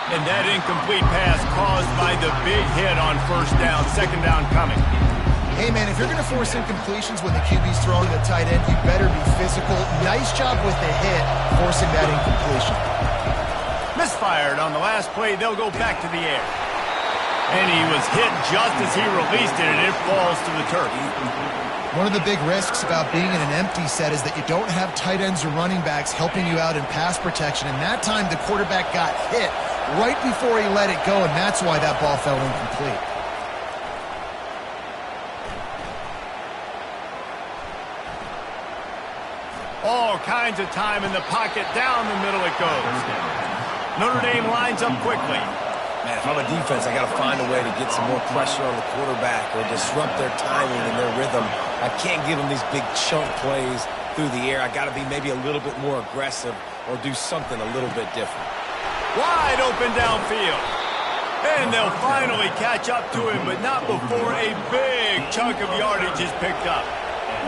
A: And that incomplete pass caused by the big hit on first down. Second down coming.
B: Hey, man, if you're going to force incompletions when the QB's throwing to the tight end, you better be physical. Nice job with the hit, forcing that incompletion.
A: Misfired on the last play. They'll go back to the air. And he was hit just as he released it, and it falls to the turf.
B: One of the big risks about being in an empty set is that you don't have tight ends or running backs helping you out in pass protection. And that time, the quarterback got hit right before he let it go, and that's why that ball fell incomplete.
A: All kinds of time in the pocket. Down the middle it goes. Notre Dame lines up quickly.
C: Man, if I'm a defense, I got to find a way to get some more pressure on the quarterback or disrupt their timing and their rhythm. I can't give them these big chunk plays through the air. I got to be maybe a little bit more aggressive or do something a little bit different.
A: Wide open downfield. And they'll finally catch up to him, but not before a big chunk of yardage is picked up.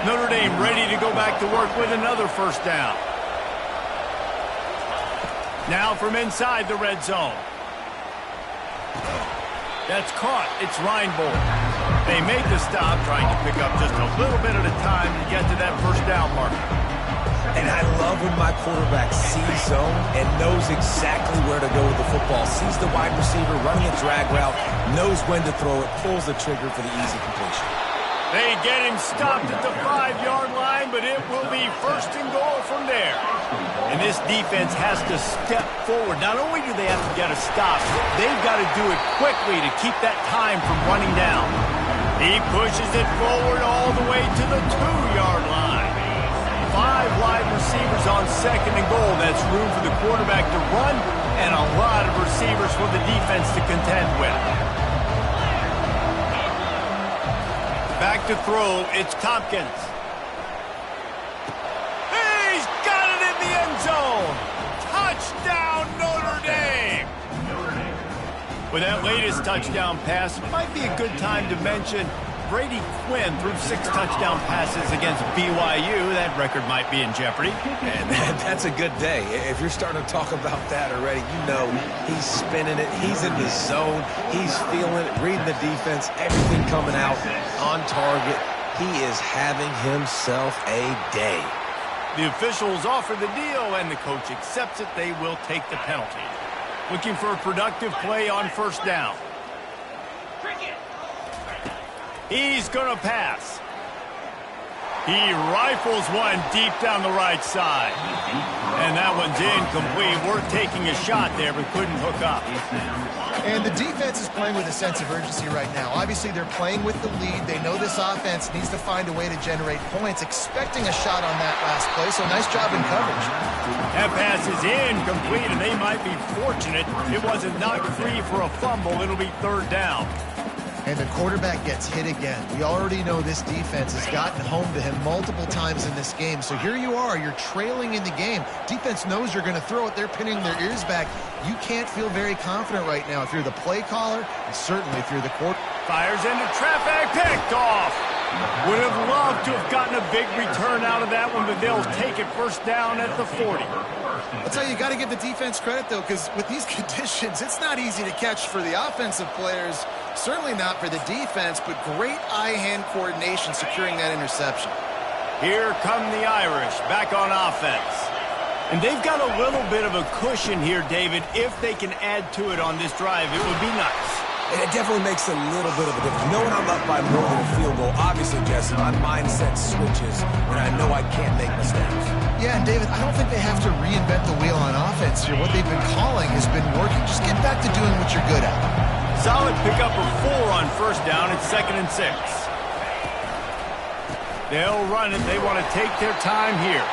A: Notre Dame ready to go back to work with another first down. Now from inside the red zone. That's caught. It's Reinbold. They made the stop, trying to pick up just a little bit at a time to get to that first down marker.
C: And I love when my quarterback sees zone and knows exactly where to go with the football. Sees the wide receiver running a drag route, knows when to throw it, pulls the trigger for the easy completion.
A: They get him stopped at the 5-yard line, but it will be first and goal from there. And this defense has to step forward. Not only do they have to get a stop, they've got to do it quickly to keep that time from running down. He pushes it forward all the way to the 2-yard line. 5 wide receivers on 2nd and goal. That's room for the quarterback to run and a lot of receivers for the defense to contend with. Back to throw, it's Tompkins. He's got it in the end zone. Touchdown, Notre Dame. With that latest touchdown pass, it might be a good time to mention Brady Quinn threw 6 touchdown passes against BYU. That record might be in jeopardy.
C: And that's a good day. If you're starting to talk about that already, you know he's spinning it. He's in the zone. He's feeling it, reading the defense, everything coming out on target. He is having himself a day.
A: The officials offer the deal, and the coach accepts it. They will take the penalty. Looking for a productive play on 1st down. He's going to pass. He rifles one deep down the right side. And that one's incomplete. We're taking a shot there, but couldn't hook up.
B: And the defense is playing with a sense of urgency right now. Obviously, they're playing with the lead. They know this offense needs to find a way to generate points, expecting a shot on that last play. So nice job in coverage.
A: That pass is incomplete, and they might be fortunate it wasn't knocked free for a fumble. It'll be 3rd down.
B: And the quarterback gets hit again. We already know this defense has gotten home to him multiple times in this game. So here you are. You're trailing in the game. Defense knows you're going to throw it. They're pinning their ears back. You can't feel very confident right now if you're the play caller, and certainly if you're the quarterback.
A: Fires into traffic. Picked off. Would have loved to have gotten a big return out of that one, but they'll take it 1st down at the 40.
B: I'll tell you, you got to give the defense credit, though, because with these conditions, it's not easy to catch for the offensive players. Certainly not for the defense, but great eye-hand coordination securing that interception.
A: Here come the Irish back on offense. And they've got a little bit of a cushion here, David. If they can add to it on this drive, it would be nice.
C: And it definitely makes a little bit of a difference. Knowing I'm up by more than a field goal, obviously, Jesse, my mindset switches, and I know I can't make mistakes.
B: Yeah, and David, I don't think they have to reinvent the wheel on offense here. What they've been calling has been working. Just get back to doing what you're good at.
A: Solid pickup of 4 on 1st down. It's 2nd and 6. They'll run it. They want to take their time here.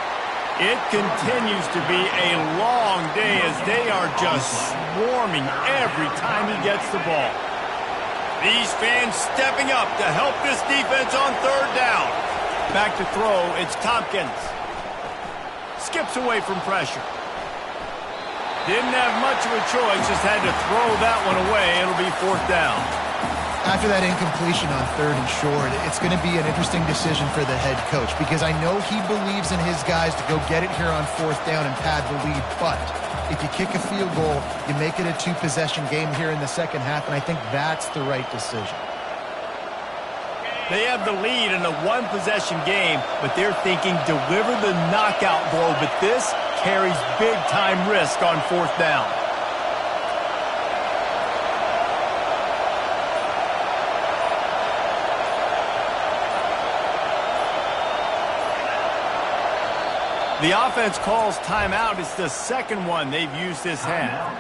A: It continues to be a long day as they are just swarming every time he gets the ball. These fans stepping up to help this defense on 3rd down. Back to throw. It's Tompkins. Skips away from pressure. Didn't have much of a choice, just had to throw that one away. It'll be 4th down.
B: After that incompletion on 3rd and short, it's going to be an interesting decision for the head coach because I know he believes in his guys to go get it here on 4th down and pad the lead. But if you kick a field goal, you make it a 2-possession game here in the 2nd half, and I think that's the right decision.
A: They have the lead in a 1-possession game, but they're thinking deliver the knockout blow, but this carries big-time risk on 4th down. The offense calls timeout. It's the 2nd one they've used this half.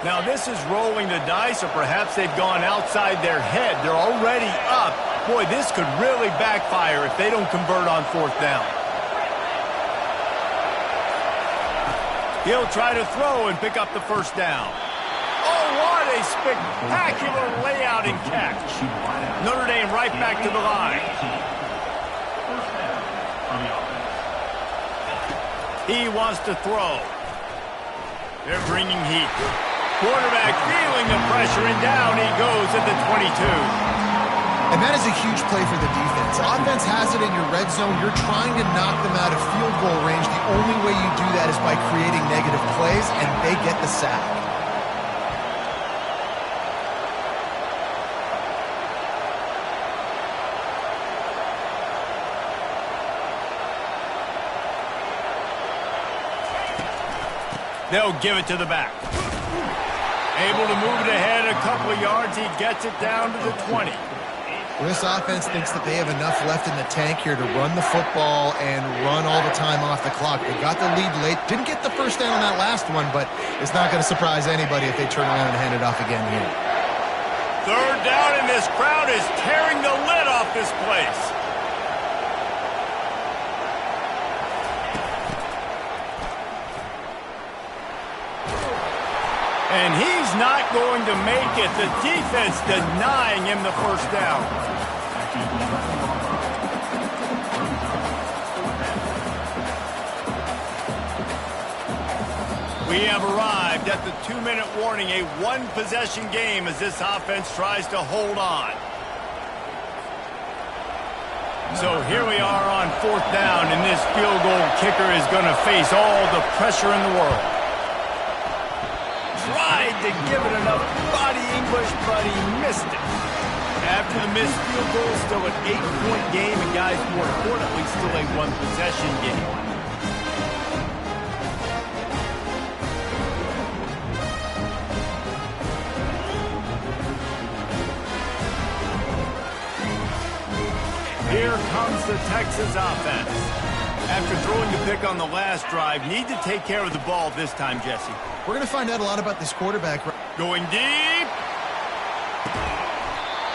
A: Now this is rolling the dice, or perhaps they've gone outside their head. They're already up. Boy, this could really backfire if they don't convert on 4th down. He'll try to throw and pick up the 1st down. Oh, what a spectacular layout and catch. Notre Dame right back to the line. He wants to throw. They're bringing heat. Quarterback feeling the pressure, and down he goes at the 22.
B: And that is a huge play for the defense. Offense has it in your red zone. You're trying to knock them out of field goal range. The only way you do that is by creating negative plays, and they get the sack.
A: They'll give it to the back. Able to move it ahead a couple of yards. He gets it down to the 20.
B: Well, this offense thinks that they have enough left in the tank here to run the football and run all the time off the clock. They got the lead late. Didn't get the first down on that last one, but it's not going to surprise anybody if they turn around and hand it off again here.
A: Third down, and this crowd is tearing the lid off this place. And he's not going to make it. The defense denying him the first down. We have arrived at the 2-minute warning, a one-possession game as this offense tries to hold on. So here we are on fourth down, and this field goal kicker is going to face all the pressure in the world. Tried to give it enough body English, but he missed it. After the missed field goal, still an 8-point game, and guys, more importantly, still a one-possession game. Here comes the Texas offense. After throwing the pick on the last drive, need to take care of the ball this time, Jesse.
B: We're going to find out a lot about this quarterback.
A: Going deep.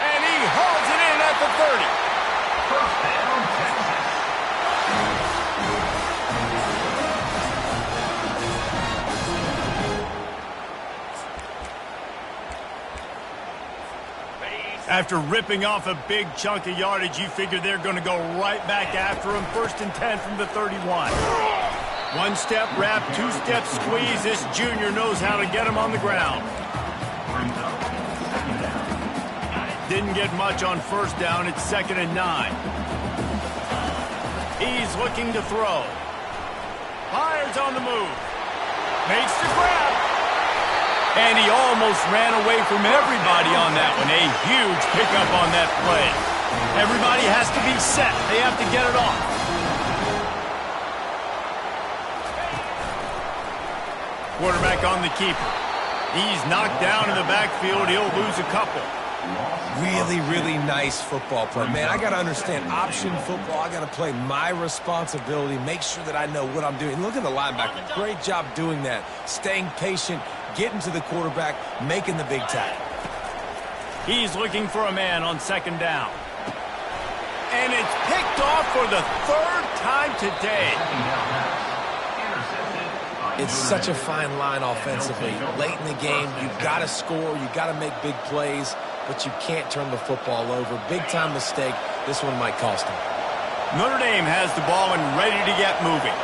A: And he hauls it in at the 30.
D: First down, Texas.
A: After ripping off a big chunk of yardage, you figure they're going to go right back after him. 1st and 10 from the 31. One-step wrap, two-step squeeze. This junior knows how to get him on the ground. Didn't get much on first down. It's 2nd and 9. He's looking to throw. Fires on the move. Makes the grab. And he almost ran away from everybody on that one. A huge pickup on that play. Everybody has to be set. They have to get it off. Quarterback on the keeper. He's knocked down in the backfield. He'll lose a couple.
C: Really, really nice football play. Man, I got to understand option football. I got to play my responsibility, make sure that I know what I'm doing. Look at the linebacker. Great job doing that. Staying patient, getting to the quarterback, making the big tackle.
A: He's looking for a man on 2nd down. And it's picked off for the 3rd time today.
C: It's such a fine line offensively. Late in the game, you've got to score, you've got to make big plays, but you can't turn the football over. Big-time mistake. This one might cost him.
A: Notre Dame has the ball and ready to get moving.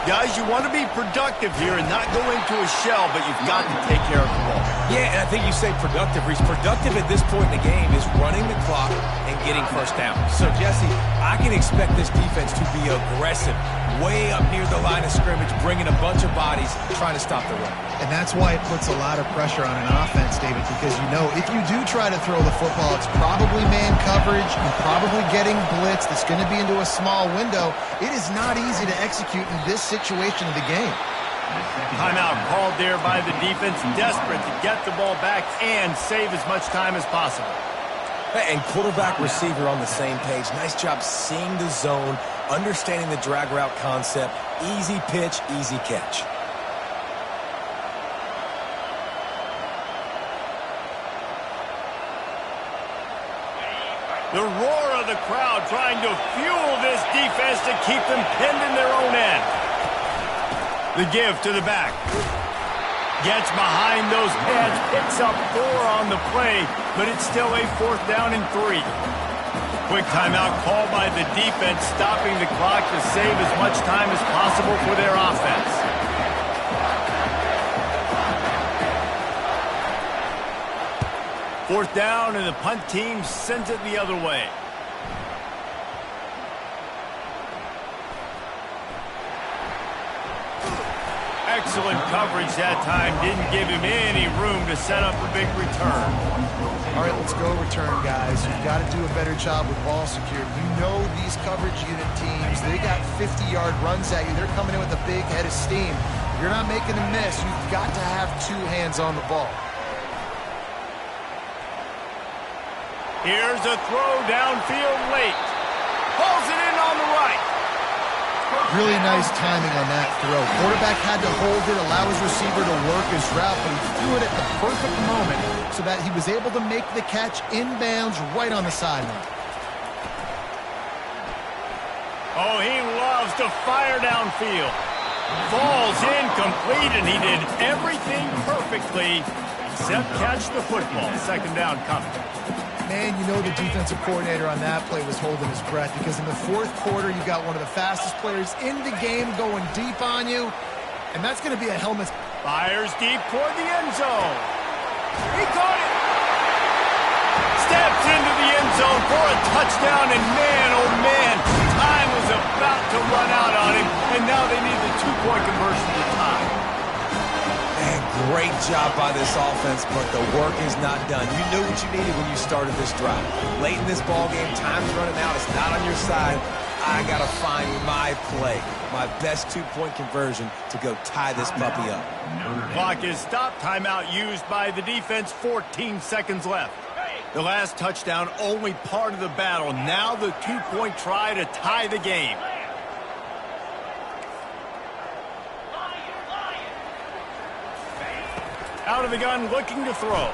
A: Guys, you want to be productive here and not go into a shell, but you've got to take care of the ball.
C: Yeah, and I think you say productive, Reese. Productive at this point in the game is running the clock and getting first down. So, Jesse, I can expect this defense to be aggressive, way up near the line of scrimmage, bringing a bunch of bodies, trying to stop the run.
B: And that's why it puts a lot of pressure on an offense, David, because you know if you do try to throw the football, it's probably man coverage, you're probably getting blitzed, it's going to be into a small window. It is not easy to execute in this situation of the game.
A: Timeout called there by the defense, desperate to get the ball back and save as much time as possible.
C: And quarterback, receiver on the same page. Nice job seeing the zone, understanding the drag route concept. Easy pitch, easy catch.
A: The roar of the crowd trying to fuel this defense to keep them pinned in their own end. The give to the back. Gets behind those pads, picks up 4 on the play, but it's still a 4th down and 3. Quick timeout called by the defense, stopping the clock to save as much time as possible for their offense. Fourth down, and the punt team sends it the other way. Excellent coverage that time. Didn't give him any room to set up a big return.
B: All right, let's go return, guys. You've got to do a better job with ball security. You know these coverage unit teams, they got 50-yard runs at you. They're coming in with a big head of steam. If you're not making a miss, you've got to have 2 hands on the ball.
A: Here's a throw downfield late. Pulls it in on the right.
B: Really nice timing on that throw. Quarterback had to hold it, allow his receiver to work his route, but he threw it at the perfect moment so that he was able to make the catch inbounds right on the sideline.
A: Oh, he loves to fire downfield. Falls incomplete, and he did everything perfectly except catch the football. Second down coming.
B: Man, you know the defensive coordinator on that play was holding his breath because in the fourth quarter, you got one of the fastest players in the game going deep on you, and that's going to be a helmet.
A: Fires deep toward the end zone. He caught it. Steps into the end zone for a touchdown, and man, oh man, time was about to run out on him, and now they need the two-point conversion to tie.
C: Man, great job by this offense, but the work is not done. You knew what you needed when you started this drive. Late in this ball game, time's running out. It's not on your side. I got to find my play, my best two-point conversion to go tie this puppy up.
A: Clock is stopped. Timeout used by the defense. 14 seconds left. The last touchdown only part of the battle. Now the two-point try to tie the game. Out of the gun, looking to throw.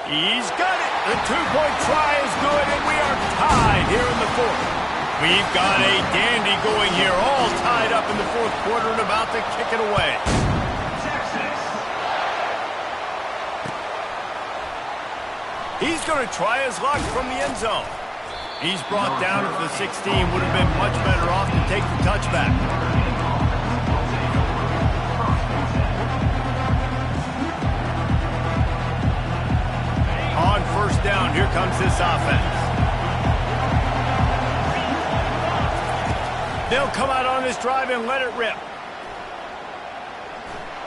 A: He's got it. The two-point try is good, and we are tied here in the fourth. We've got a dandy going here, all tied up in the fourth quarter and about to kick it away. He's going to try his luck from the end zone. He's brought down at the 16. Would have been much better off to take the touchback. On first down, here comes this offense. They'll come out on this drive and let it rip.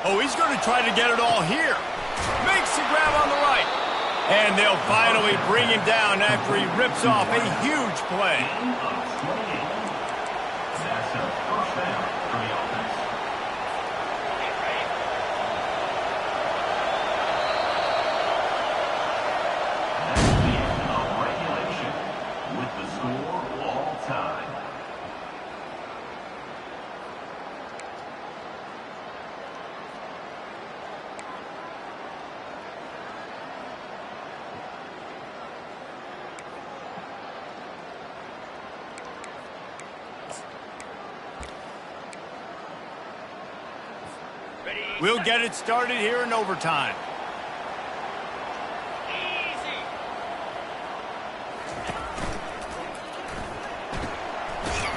A: Oh, he's going to try to get it all here. Makes the grab on the right. And they'll finally bring him down after he rips off a huge play.
D: That's a first down for the offense. That's the end of regulation with the score all time.
A: We'll get it started here in overtime.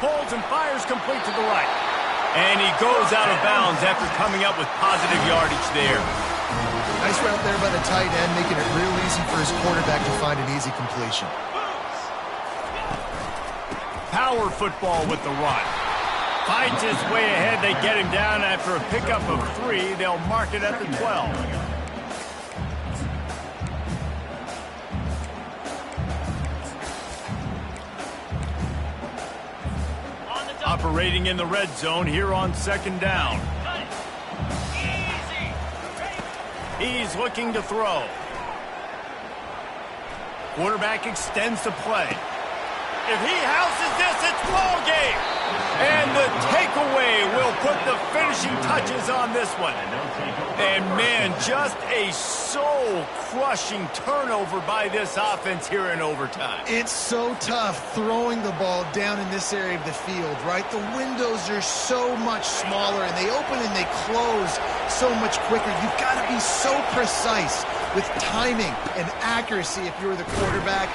A: Pulls and fires complete to the right. And he goes out of bounds after coming up with positive yardage there.
B: Nice route there by the tight end, making it real easy for his quarterback to find an easy completion.
A: Power football with the run. Fights his way ahead. They get him down after a pickup of 3. They'll mark it at the 12. Operating in the red zone here on second down. He's looking to throw. Quarterback extends the play. If he houses this, it's ball game. And the takeaway will put the finishing touches on this one. And, man, just a soul-crushing turnover by this offense here in overtime.
B: It's so tough throwing the ball down in this area of the field, right? The windows are so much smaller, and they open and they close so much quicker. You've got to be so precise with timing and accuracy if you're the quarterback.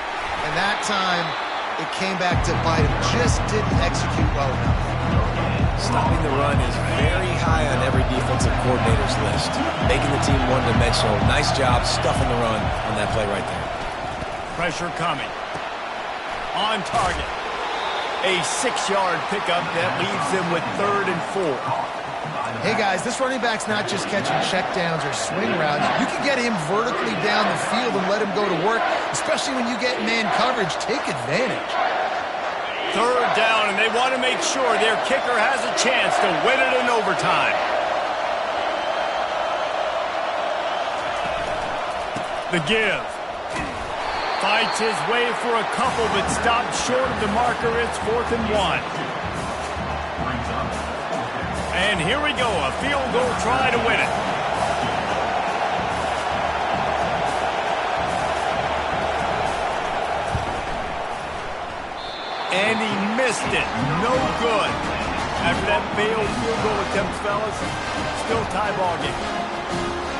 B: And that time, it came back to bite him. Just didn't execute well enough.
C: Stopping the run is very high on every defensive coordinator's list. Making the team one-dimensional. Nice job stuffing the run on that play right there.
A: Pressure coming. On target. A 6-yard pickup that leaves them with 3rd and 4.
B: Hey, guys, this running back's not just catching checkdowns or swing routes. You can get him vertically down the field and let him go to work, especially when you get man coverage. Take advantage.
A: 3rd down, and they want to make sure their kicker has a chance to win it in overtime. The give. Fights his way for a couple, but stopped short of the marker. It's 4th and 1. And here we go, a field goal try to win it. And he missed it. No good. After that failed field goal attempt, fellas, still tie ball game.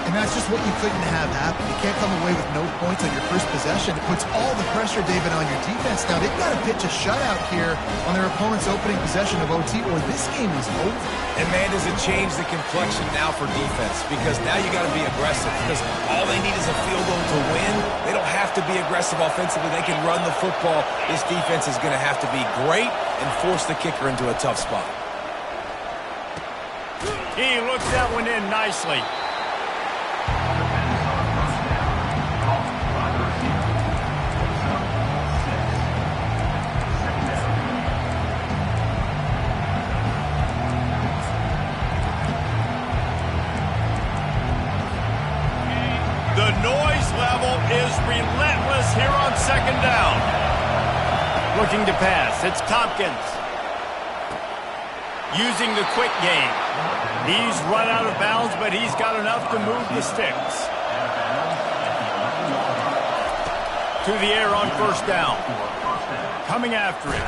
B: And that's just what you couldn't have happen. You can't come away with no points on your first possession. It puts all the pressure, David, on your defense. Now, they've got to pitch a shutout here on their opponent's opening possession of OT, or this game is over.
C: And, man, does it change the complexion now for defense? Because now you got to be aggressive. Because all they need is a field goal to win. They don't have to be aggressive offensively. They can run the football. This defense is going to have to be great and force the kicker into a tough spot.
A: He looks that one in nicely. The noise level is relentless here on 2nd down. Looking to pass. It's Tompkins. Using the quick game. He's run out of bounds, but he's got enough to move the sticks. To the air on 1st down. Coming after it.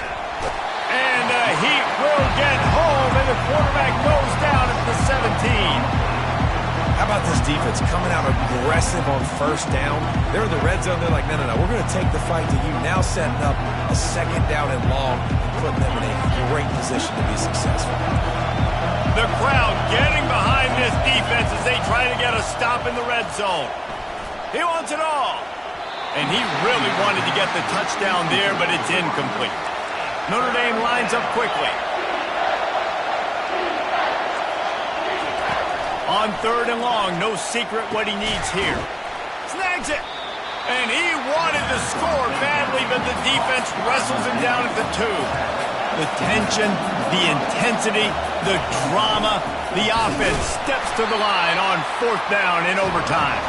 A: And he will get home, and the quarterback goes down at the 17.
C: How about this defense coming out aggressive on 1st down? They're in the red zone. They're like, no, we're going to take the fight to you. Now setting up a 2nd down and long and putting them in a great position to be successful.
A: The crowd getting behind this defense as they try to get a stop in the red zone. He wants it all. And he really wanted to get the touchdown there, but it's incomplete. Notre Dame lines up quickly. On 3rd and long, no secret what he needs here. Snags it. And he wanted to score badly, but the defense wrestles him down at the 2. The tension, the intensity, the drama, the offense steps to the line on 4th down in overtime.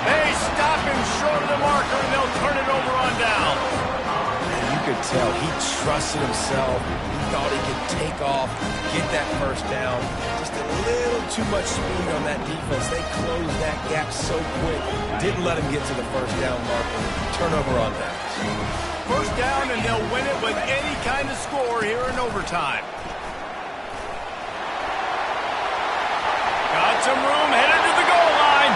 A: They stop him short of the marker, and they'll turn it over on down.
C: And you could tell he trusted himself. He thought he could take off, get that 1st down. Just a little too much speed on that defense. They closed that gap so quick. Didn't let him get to the 1st down marker. Turnover on downs.
A: 1st down, and they'll win it with any kind of score here in overtime. Got some room, headed to the goal line.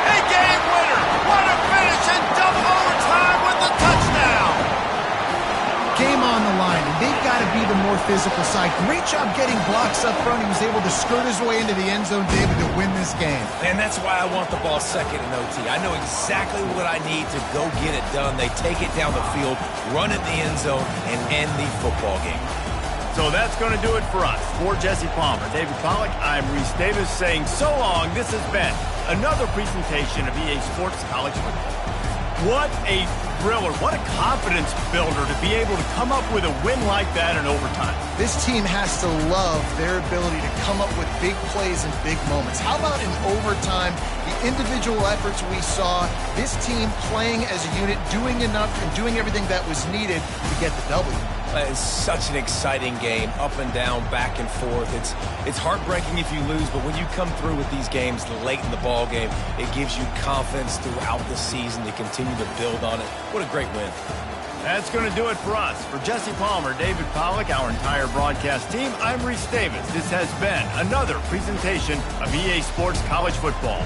A: A game winner. What a finish in double overtime with the touchdown.
B: Game on the line, and they've got to be the more physical side. Great job getting blocks up front. He was able to skirt his way into the end zone, David, to win this game.
C: And that's why I want the ball 2nd in OT. I know exactly what I need to go get it done. They take it down the field, run it in the end zone, and end the football game.
A: So that's going to do it for us. For Jesse Palmer, David Pollack, I'm Reese Davis saying so long. This has been another presentation of EA Sports College Football. What a thriller. What a confidence builder to be able to come up with a win like that in overtime.
B: This team has to love their ability to come up with big plays and big moments. How about in overtime, the individual efforts we saw, this team playing as a unit, doing enough and doing everything that was needed to get the W.
C: It's such an exciting game, up and down, back and forth. It's heartbreaking if you lose, but when you come through with these games late in the ball game, it gives you confidence throughout the season to continue to build on it. What a great win.
A: That's going to do it for us. For Jesse Palmer, David Pollack, our entire broadcast team, I'm Reese Davis. This has been another presentation of EA Sports College Football.